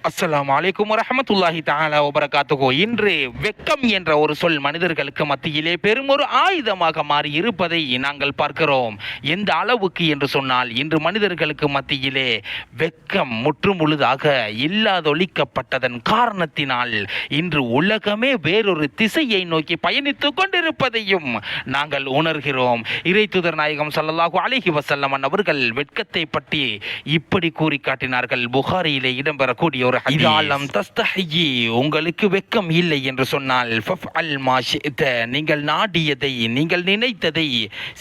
அஸ்ஸலாமு அலைக்கும் வரஹ்மத்துல்லாஹி தஆலா வபரகாத்துஹு. இன்று வெக்கம் என்ற ஒரு சொல் மனிதர்களுக்கு மத்தியிலே பெரும் ஒரு ஆயுதமாக மாறி இருப்பதை நாங்கள் பார்க்கிறோம். எந்த அளவுக்கு என்று சொன்னால், இன்று மனிதர்களுக்கு மத்தியிலே வெக்கம் முற்றுமுழுதாக இல்லாதொழிக்கப்பட்டதன் காரணத்தினால் இன்று உலகமே வேறொரு திசையை நோக்கி பயணித்துக் கொண்டிருப்பதையும் நாங்கள் உணர்கிறோம். இறைத்தூதர் நாயகம் ஸல்லல்லாஹு அலைஹி வஸல்லம் அவர்கள் வெட்கத்தை பற்றி இப்படி கூறி காட்டினார்கள். புகாரியிலே இடம்பெறக்கூடிய ஒரு உங்களுக்கு வெக்கம் இல்லை என்று சொன்னால் நீங்கள் நாடியதை, நீங்கள் நினைத்ததை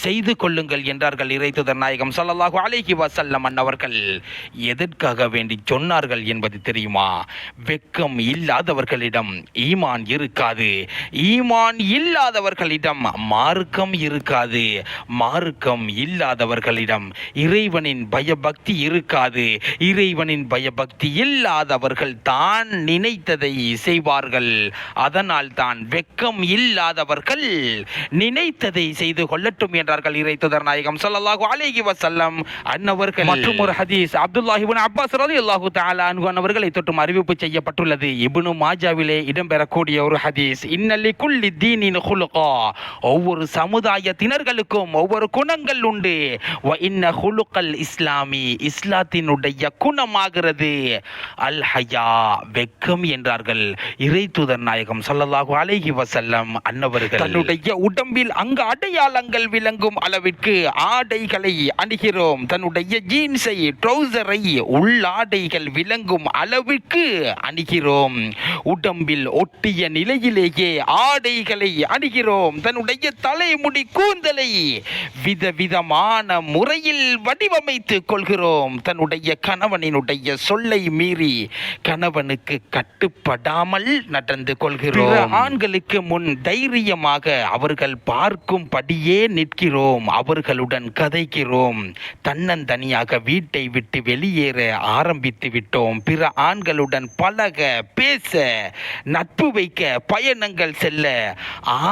செய்து கொள்ளுங்கள் என்றார்கள் இறைத்தூதர் நாயகம் ஸல்லல்லாஹு அலைஹி வஸல்லம் அவர்கள். எதற்காக வேண்டி சொன்னார்கள் என்பது தெரியுமா? வெக்கம் இல்லாதவர்களிடம் ஈமான் இருக்காது, ஈமான் இல்லாதவர்களிடம் மார்க்கம் இருக்காது, மார்க்கம் இல்லாதவர்களிடம் இறைவனின் பயபக்தி இருக்காது, இறைவனின் பயபக்தி இல்லாதவர்கள் தான் நினைத்ததை செய்வார்கள். அதனால் தான் வெக்கம் இல்லாதவர்கள் நினைத்ததை செய்து கொள்ளட்டும் என்றார்கள் இறைத்தூதர் நாயகம் ஸல்லல்லாஹு அலைஹி வஸல்லம் அன்னவர்கள். மற்றும் ஒரு ஹதீஸ் அப்துல்லாஹ் இப்னு அப்பாஸ் ரலியல்லாஹு தஆலா அன்ஹு அவர்களை தொட்டும் அறிவிப்பு செய்யப்பட்டுள்ளது. இப்னு மாஜாவிலே இடம்பெறக்கூடிய ஒரு ஹதீஸ், இன்னலி குல்லி தீனின் குலுகா, ஒவ்வொரு சமுதாயத்தினர்களுக்கும் ஒவ்வொரு குணங்கள் உண்டு. வ இன்ன குலுகல் இஸ்லாமி, இஸ்லாத்தினுடைய குணமாகிறது அல் ஹயா, வெக்கம் என்றார்கள் இறைத்தூதர் நாயகம் ஸல்லல்லாஹு அலைஹி வஸல்லம் அன்னவர்கள். தன்னுடைய உடம்பில் அங்க அடையாளங்கள் விளங்கும் அளவிற்கு ஆடைகளை அணிகிறோம். தன்னுடைய ஜீன்ஸை, ட்ரௌசரை, உள்ளாடைகள் விளங்கும் அளவிற்கு அணிகிறோம். உடம்பில் ஒட்டிய நிலையிலேயே ஆடைகளை அணிகிறோம். தன்னுடைய தலைமுடி கூந்தலை விதவிதமான முறையில் வடிவமைத்துக் கொள்கிறோம். தன்னுடைய கணவனினுடைய சொல்லை மீறி கணவனுக்கு கட்டுப்படாமல் நடந்து கொள்கிறோம். ஆண்களுக்கு முன் தைரியமாக அவர்கள் பார்க்கும்படியே நிற்கிறோம், அவர்களுடன் கதைக்கிறோம். தன்னந்தனியாக வீட்டை விட்டு வெளியேற ஆரம்பித்து விட்டோம். பிற ஆண்களுடன் பழக, பேச, நட்பு வைக்க, பயணங்கள் செல்ல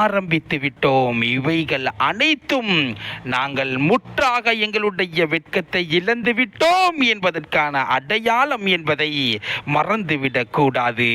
ஆரம்பித்து விட்டோம். இவைகள் அனைத்தும் நாங்கள் முற்றாக எங்களுடைய வெட்கத்தை இழந்து விட்டோம் என்பதற்கான அடையாளம் என்பதை மறந்துவிடக் கூடாது.